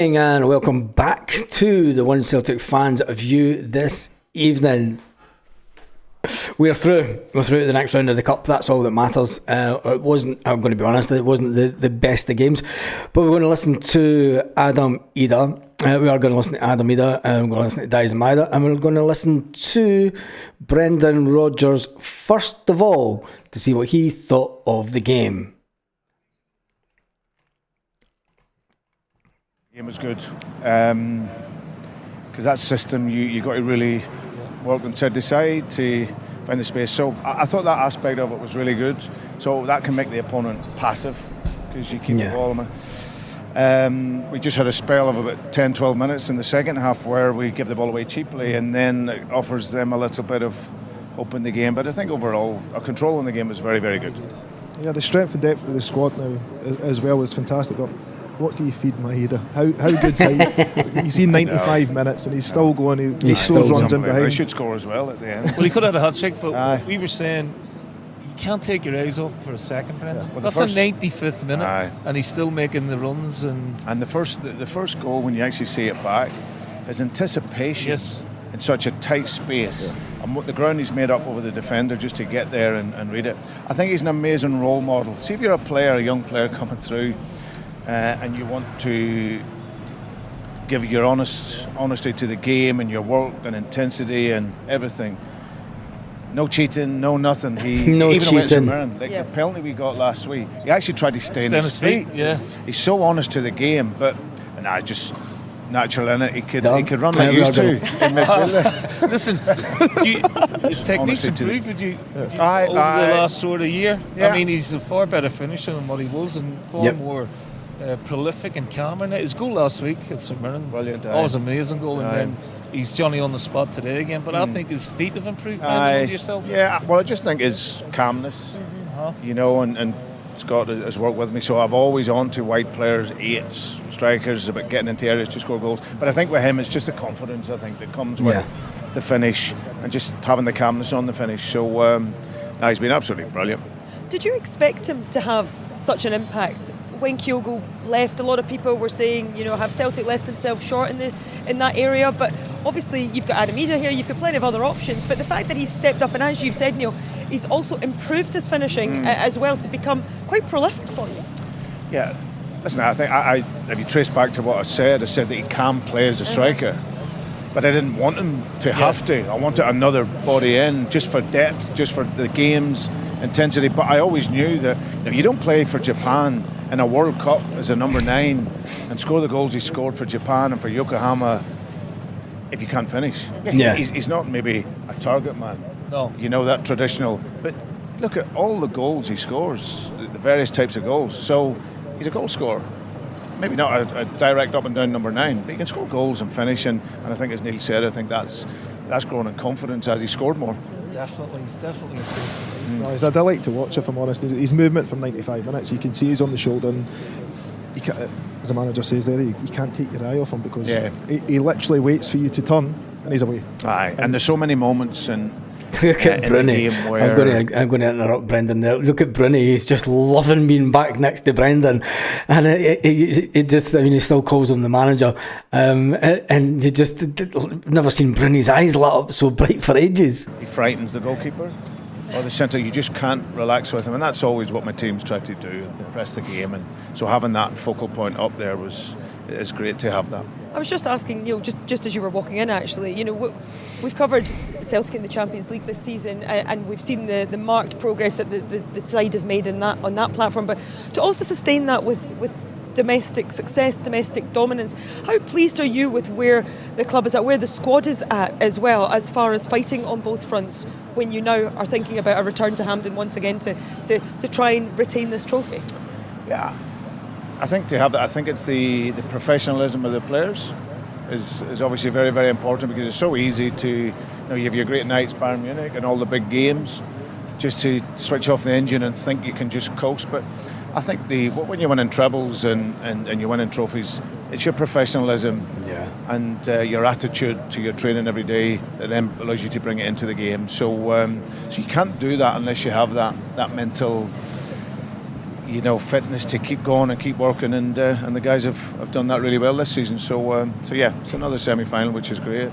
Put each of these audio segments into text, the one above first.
And welcome back to the One Celtic Fans View this evening. We're through to the next round of the Cup. That's all that matters. It wasn't, I'm going to be honest, it wasn't the best of games, but we're going to listen to Adam Ida. We are going to listen to Adam Ida, and we're going to listen to Dies Maida, and we're going to listen to Brendan Rodgers first of all to see what he thought of the game. Game was good because that system you got to really work them side to side to find the space. So I thought that aspect of it was really good. So that can make the opponent passive because you keep the ball. We just had a spell of about 10-12 minutes in the second half where we give the ball away cheaply, and then it offers them a little bit of hope in the game. But I think overall our control in the game was very, very good. Yeah, the strength and depth of the squad now as well is fantastic. But what do you feed Maeda? How good's he? He's seen 95 makes and he's still going. He still runs in behind. He should score as well at the end. Well, he could have had a hat-trick, but we were saying you can't take your eyes off for a second, Brendan. Yeah. Well, that's the 95th minute, and he's still making the runs. And the first goal, when you actually see it back, his anticipation in such a tight space. Yeah. And what the ground he's made up over the defender just to get there and read it. I think he's an amazing role model. See, if you're a young player coming through, and you want to give your honesty to the game and your work and intensity and everything. No cheating, no nothing. No even cheating. The penalty we got last week, he actually tried to stay on his feet. Yeah, he's so honest to the game, but just natural in it. He could run like he used to. Listen, his technique's improved with you over the last sort of year. Yeah. I mean, he's a far better finisher than what he was, and far more prolific and calmer. Now, his goal last week at St Mirren, brilliant, was an amazing goal, and then he's Johnny on the spot today again. But I think his feet have improved. With yourself. Yeah, well, I just think his calmness, and Scott has worked with me, so I've always on to wide players, eights, strikers, about getting into areas to score goals. But I think with him, it's just the confidence I think that comes with the finish and just having the calmness on the finish. So he's been absolutely brilliant. Did you expect him to have such an impact? When Kyogo left, a lot of people were saying, have Celtic left themselves short in that area? But obviously you've got Adam Ida here, you've got plenty of other options. But the fact that he's stepped up, and as you've said, Neil, he's also improved his finishing as well to become quite prolific for you. Yeah, listen, I think if you trace back to what I said that he can play as a striker. But I didn't want him to have to. I wanted another body in, just for depth, just for the game's intensity. But I always knew that if you don't play for Japan in a World Cup as a number 9 and score the goals he scored for Japan and for Yokohama, if you can't finish. He's not maybe a target man. No. That traditional. But look at all the goals he scores, the various types of goals. So he's a goal scorer. Maybe not a direct up and down number 9, but he can score goals and finish. And I think, as Neil said, I think that's grown in confidence as he scored more. Definitely, he's definitely improved. No, he's a delight to watch, if I'm honest. His movement from 95 minutes, you can see he's on the shoulder, and as the manager says there, you can't take your eye off him because he literally waits for you to turn and he's away. Aye, and there's so many moments in look at Bruni. Where I'm going to interrupt Brendan now. Look at Bruni. He's just loving being back next to Brendan, and he still calls him the manager. And you just never seen Bruni's eyes lit up so bright for ages. He frightens the goalkeeper or the centre. You just can't relax with him, and that's always what my team's tried to do. They press the game, and so having that focal point up there is great to have that. I was just asking Neil, just as you were walking in, actually, we've covered Celtic in the Champions League this season, and we've seen the marked progress that the side have made on that platform, but to also sustain that with domestic success, domestic dominance, how pleased are you with where the club is at, where the squad is at as well, as far as fighting on both fronts, when you now are thinking about a return to Hampden once again to try and retain this trophy? Yeah, I think to have that, I think it's the professionalism of the players is obviously very, very important, because it's so easy to, you have your great nights, Bayern Munich and all the big games, just to switch off the engine and think you can just coast. But I think when you're winning trebles and you're winning trophies, it's your professionalism and your attitude to your training every day that then allows you to bring it into the game. So you can't do that unless you have that mental fitness to keep going and keep working, and the guys have done that really well this season. So yeah, it's another semi-final, which is great.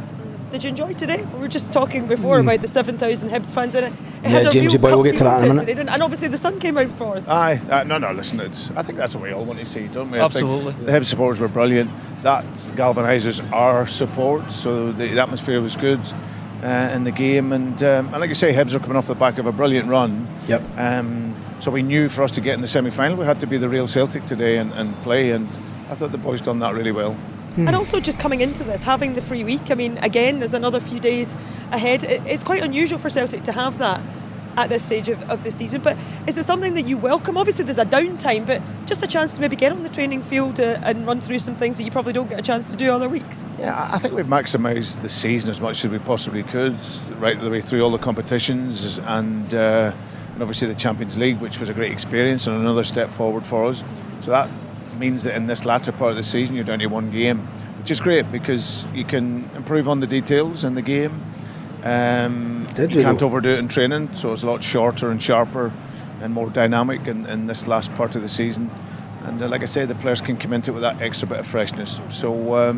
Did you enjoy today? We were just talking before about the 7,000 Hibs fans in it. It Yeah, had a Jamesy real boy, we'll cup get to that in a feel minute. today, and obviously the sun came out for us. Aye, no, listen, I think that's what we all want to see, don't we? Absolutely. I think the Hibs supporters were brilliant. That galvanises our support, so the atmosphere was good in the game. And like you say, Hibs are coming off the back of a brilliant run. Yep. So we knew for us to get in the semi-final, we had to be the real Celtic today and play. And I thought the boys done that really well. And also just coming into this, having the free week, I mean, again, there's another few days ahead. It's quite unusual for Celtic to have that at this stage of the season, but is it something that you welcome? Obviously there's a downtime, but just a chance to maybe get on the training field and run through some things that you probably don't get a chance to do other weeks. Yeah, I think we've maximised the season as much as we possibly could, right the way through all the competitions, and obviously the Champions League, which was a great experience and another step forward for us. So that means that in this latter part of the season you're down to one game, which is great because you can improve on the details in the game. You can't overdo it in training, so it's a lot shorter and sharper and more dynamic in this last part of the season. And like I say, the players can come into it with that extra bit of freshness. So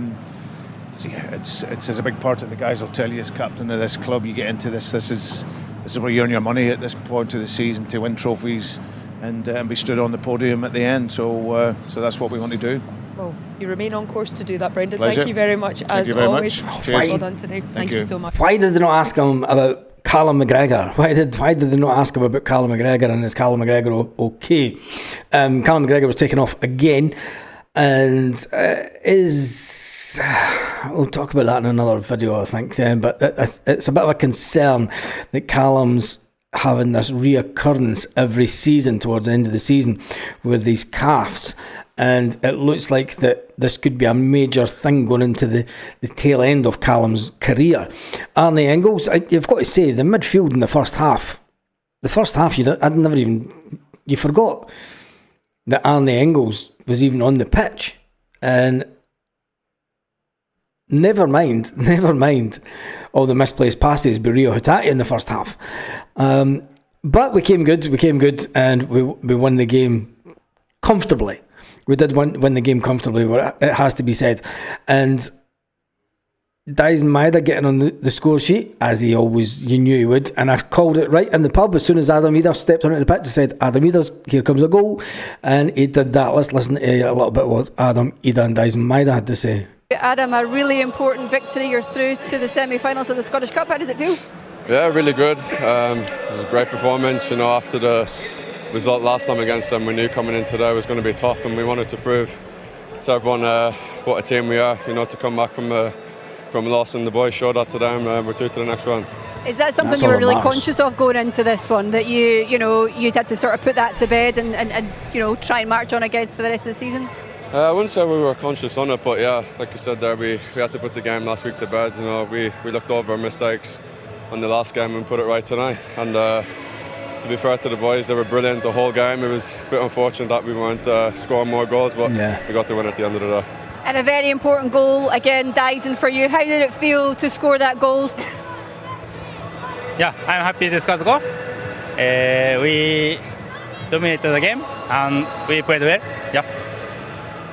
yeah, it's a big part of the guys will tell you as captain of this club. You get into this. This is where you earn your money at this point of the season, to win trophies and be stood on the podium at the end. So that's what we want to do. Well, you remain on course to do that, Brendan. Pleasure. Thank you very much, Thank as you very always. much. Cheers. Well done today. Thank you so much. Why did they not ask him about Callum McGregor? Why did they not ask him about Callum McGregor, and is Callum McGregor okay? Callum McGregor was taken off again, and we'll talk about that in another video, I think. But it's a bit of a concern that Callum's having this reoccurrence every season towards the end of the season with these calves. And it looks like that this could be a major thing going into the tail end of Callum's career. Arne Engels, you've got to say, the midfield in the first half, you forgot that Arne Engels was even on the pitch. And never mind all the misplaced passes by Rio Hatate in the first half. But we came good, and we won the game comfortably. We did win the game comfortably, it has to be said. And Dyson Maeda getting on the score sheet, as you knew he would. And I called it right in the pub as soon as Adam Eder stepped onto the pitch. I said, Adam Eder's, here comes a goal. And he did that. Let's listen to a little bit what Adam Eder and Dyson Maeda had to say. Adam, a really important victory. You're through to the semi-finals of the Scottish Cup. How does it feel? Yeah, really good. It was a great performance. after the result last time against them, we knew coming in today was going to be tough, and we wanted to prove to everyone what a team we are. To come back from a loss, and the boys showed that today, and we're through to the next round. Is that something you were really conscious of going into this one, that you'd had to sort of put that to bed and try and march on against for the rest of the season? I wouldn't say we were conscious on it, but yeah, like you said there, we had to put the game last week to bed. We looked over our mistakes on the last game and put it right tonight. And to be fair to the boys, they were brilliant the whole game. It was a bit unfortunate that we weren't scoring more goals, but we got the win at the end of the day. And a very important goal again, Dyson, for you. How did it feel to score that goal? Yeah, I'm happy to score the goal. We dominated the game and we played well. Yeah.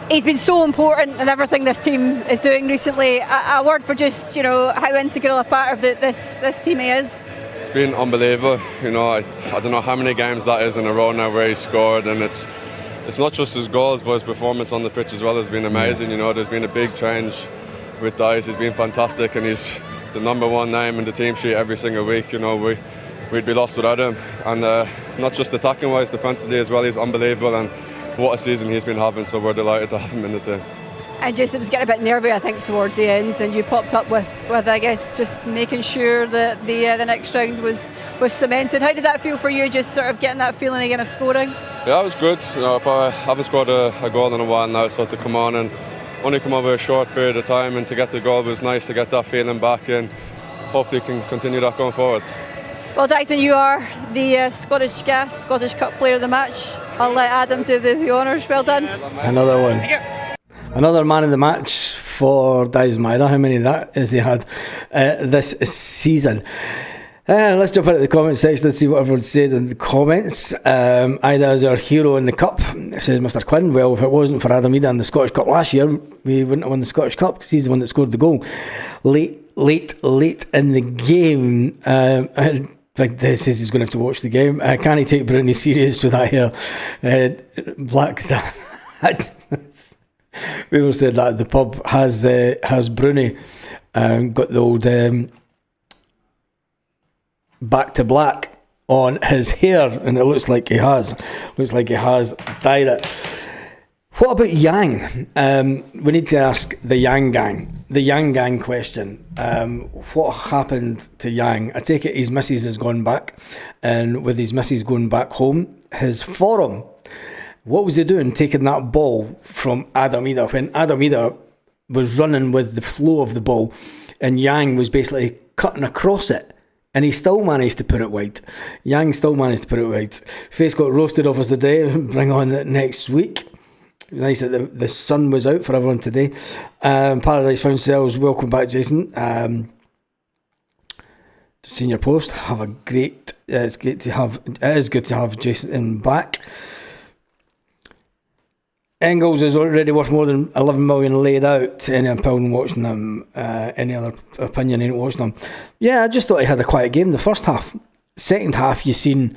He's been so important in everything this team is doing recently. A word for just how integral a part of this team he is. It's been unbelievable. I don't know how many games that is in a row now where he's scored, and it's not just his goals, but his performance on the pitch as well has been amazing. There's been a big change with Dice. He's been fantastic, and he's the number one name in the team sheet every single week. We'd be lost without him, and not just attacking wise, defensively as well. He's unbelievable, and what a season he's been having. So we're delighted to have him in the team. And just, it was getting a bit nervy, I think, towards the end, and you popped up with I guess, just making sure that the next round was cemented. How did that feel for you, just sort of getting that feeling again of scoring? Yeah, it was good. I haven't scored a goal in a while now, so to come on and only come over a short period of time and to get the goal was nice, to get that feeling back, and hopefully can continue that going forward. Well, Dyson, you are the Scottish Cup Player of the Match. I'll let Adam do the honours. Well done. Another one. Another man of the match for Dyson Maeda. How many of that has he had this season? Let's jump into the comment section and see what everyone's saying in the comments. Ida is our hero in the cup, says Mr. Quinn. Well, if it wasn't for Adam Ida in the Scottish Cup last year, we wouldn't have won the Scottish Cup because he's the one that scored the goal late in the game. Like this says he's going to have to watch the game. Can he take Bruni serious with that hair? Black that. People said that the pub has Bruni got the old back to black on his hair, and it looks like he has dyed it. What about Yang? We need to ask the Yang gang question. What happened to Yang? I take it his missus has gone back, and with his missus going back home, his forum, what was he doing taking that ball from Adam Ida when Adam Ida was running with the flow of the ball and Yang was basically cutting across it? And he still managed to put it wide. Yang still managed to put it wide. Face got roasted off us today. Bring on it next week. Nice that the sun was out for everyone today. Paradise found cells. Welcome back, Jason. Seen your post. Have a great. It is good to have Jason back. Engels is already worth more than 11 million laid out. Any opinion watching them? Any other opinion ain't watching them? Yeah, I just thought he had a quiet game the first half. Second half, you seen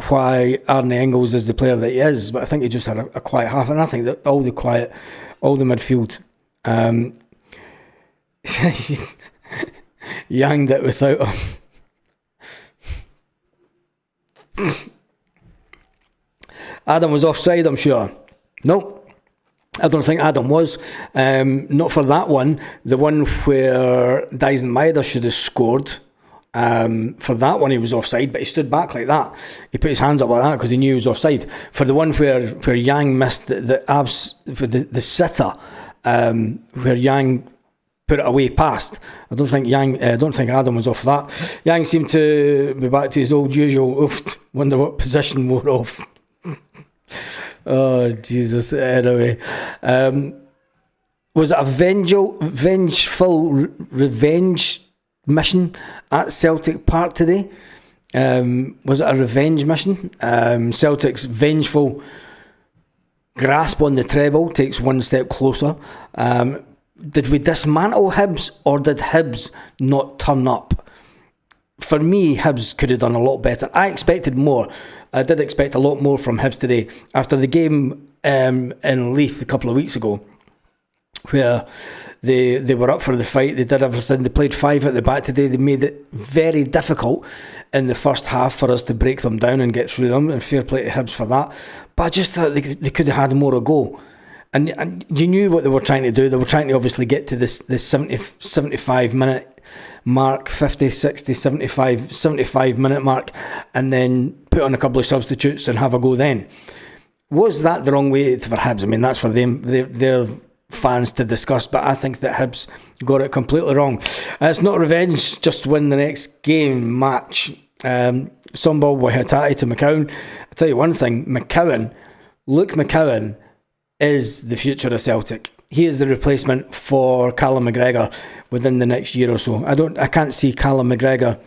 why Arne Engels is the player that he is, but I think he just had a quiet half, and I think that all the midfield, Yanged it without him. Adam was offside, I'm sure. No, I don't think Adam was. Not for that one. The one where Dyson Maeda should have scored. For that one, he was offside, but he stood back like that. He put his hands up like that because he knew he was offside. For the one where Yang missed the sitter, where Yang put it away past, I don't think Adam was off that. Yang seemed to be back to his old usual. Wonder what position we're off. Oh Jesus! Anyway, was it a vengeful revenge mission at Celtic Park today? Was it a revenge mission? Celtic's vengeful grasp on the treble takes one step closer. Did we dismantle Hibs, or did Hibs not turn up? For me, Hibs could have done a lot better. I expected more. I did expect a lot more from Hibs today. After the game in Leith a couple of weeks ago, where they were up for the fight, they did everything. They played 5 at the back today. They made it very difficult in the first half for us to break them down and get through them, and fair play to Hibs for that. But I just thought they could have had more a go. And you knew what they were trying to do. They were trying to obviously get to this 75 minute mark, 50, 60, 75 minute mark, and then put on a couple of substitutes and have a go then. Was that the wrong way for Hibs? I mean, that's for them, their fans to discuss, but I think that Hibs got it completely wrong. It's not revenge, just win the next game match. Sombal Wahatati to McCowan. I'll tell you one thing, Luke McCowan is the future of Celtic. He is the replacement for Callum McGregor within the next year or so. I can't see Callum McGregor.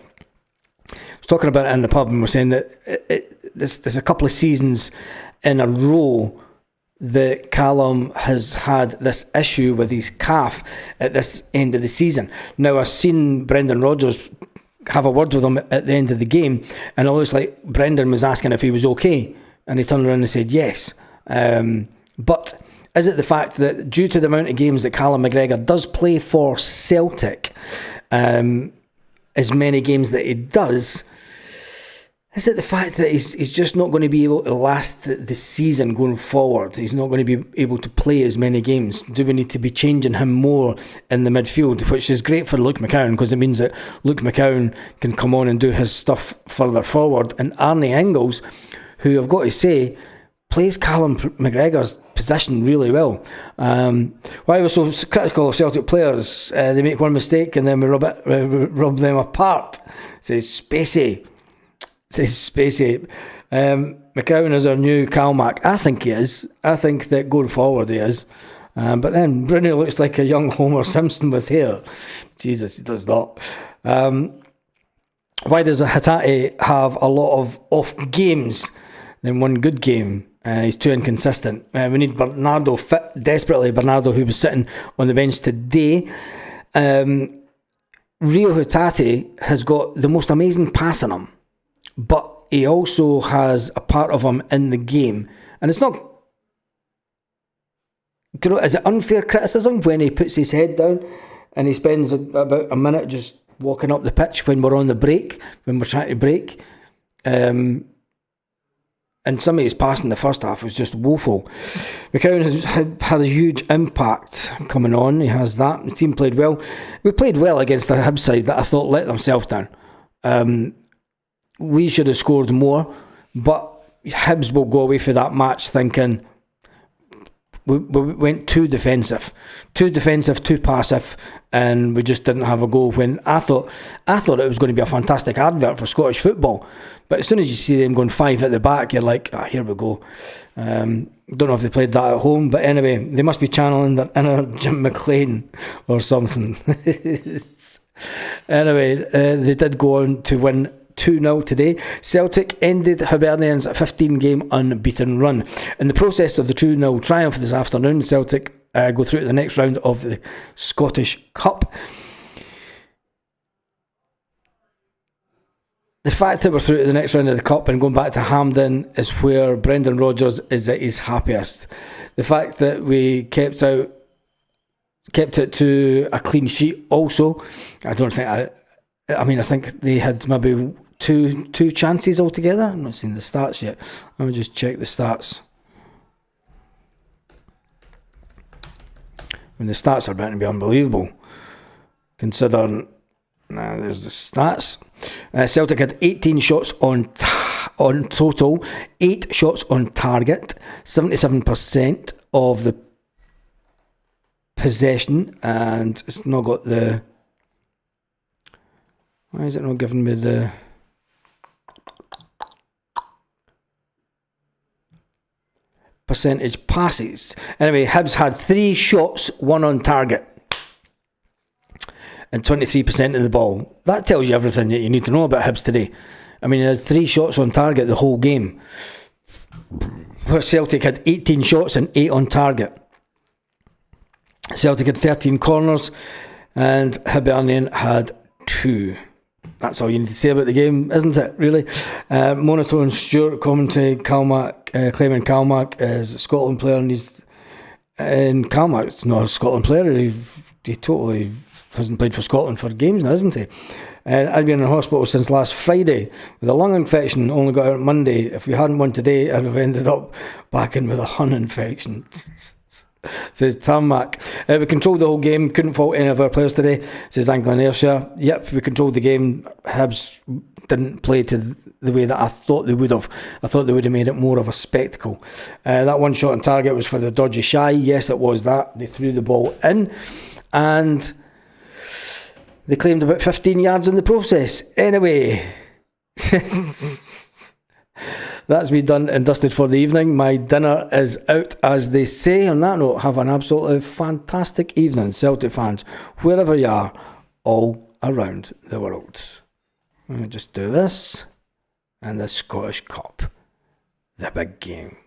I was talking about it in the pub, and we're saying that there's a couple of seasons in a row that Callum has had this issue with his calf at this end of the season. Now, I've seen Brendan Rodgers have a word with him at the end of the game, and it looks like Brendan was asking if he was okay, and he turned around and said yes. But is it the fact that due to the amount of games that Callum McGregor does play for Celtic, as many games that he does, is it the fact that he's just not going to be able to last the season going forward? He's not going to be able to play as many games. Do we need to be changing him more in the midfield, which is great for Luke McCowan because it means that Luke McCowan can come on and do his stuff further forward, and Arne Engels, who I've got to say plays Callum McGregor's position really well. Why we're so critical of Celtic players, they make one mistake and then we rub them apart. Says Spacey. McCowan is our new Calmac. I think he is. I think that going forward he is. But then Bruni looks like a young Homer Simpson with hair. Jesus, he does not. Why does Hatate have a lot of off games than one good game? He's too inconsistent. We need Bernardo fit desperately. Bernardo, who was sitting on the bench today. Rio Hatate has got the most amazing pass in him, but he also has a part of him in the game. And it's not... is it unfair criticism when he puts his head down and he spends about a minute just walking up the pitch when we're on the break, when we're trying to break? And some of his passing in the first half was just woeful. McGregor has had a huge impact coming on. He has that. The team played well. We played well against the Hibs side that I thought let themselves down. We should have scored more, but Hibs will go away for that match thinking we went too defensive, too passive, and we just didn't have a goal. When I thought it was going to be a fantastic advert for Scottish football, but as soon as you see them going 5 at the back, you're like, here we go. Don't know if they played that at home, but anyway, they must be channeling their inner Jim McLean or something. Anyway, they did go on to win 2-0 today. Celtic ended Hibernian's 15-game unbeaten run. In the process of the 2-0 triumph this afternoon, Celtic go through to the next round of the Scottish Cup. The fact that we're through to the next round of the Cup and going back to Hampden is where Brendan Rodgers is at his happiest. The fact that we kept it to a clean sheet also. I think they had maybe two chances altogether. I'm not seeing the stats yet. Let me just check the stats. The stats are about to be unbelievable, considering there's the stats. Celtic had 18 shots on total, 8 shots on target, 77% of the possession, and it's not got the... Why is it not giving me the... percentage passes? Anyway, Hibs had 3 shots, 1 on target, and 23% of the ball. That tells you everything that you need to know about Hibs today. I mean, he had 3 shots on target the whole game, where Celtic had 18 shots and 8 on target. Celtic had 13 corners and Hibernian had 2. That's all you need to say about the game, isn't it, really? Monotone Stuart commentary. Clement Calmack is a Scotland player, and he's in Calmack's not a Scotland player. He totally hasn't played for Scotland for games now, isn't he? I've been in hospital since last Friday with a lung infection, only got out Monday. If we hadn't won today, I'd have ended up back in with a hun infection. Says Tarmac. We controlled the whole game, couldn't fault any of our players today, says Angling Ayrshire. Yep, we controlled the game. Hibs didn't play to the way that I thought they would have. I thought they would have made it more of a spectacle. That 1 shot on target was for the dodgy shy. Yes, it was that. They threw the ball in and they claimed about 15 yards in the process. Anyway, that's me done and dusted for the evening. My dinner is out, as they say. On that note, have an absolutely fantastic evening, Celtic fans, wherever you are, all around the world. Let me just do this. And the Scottish Cup, the big game.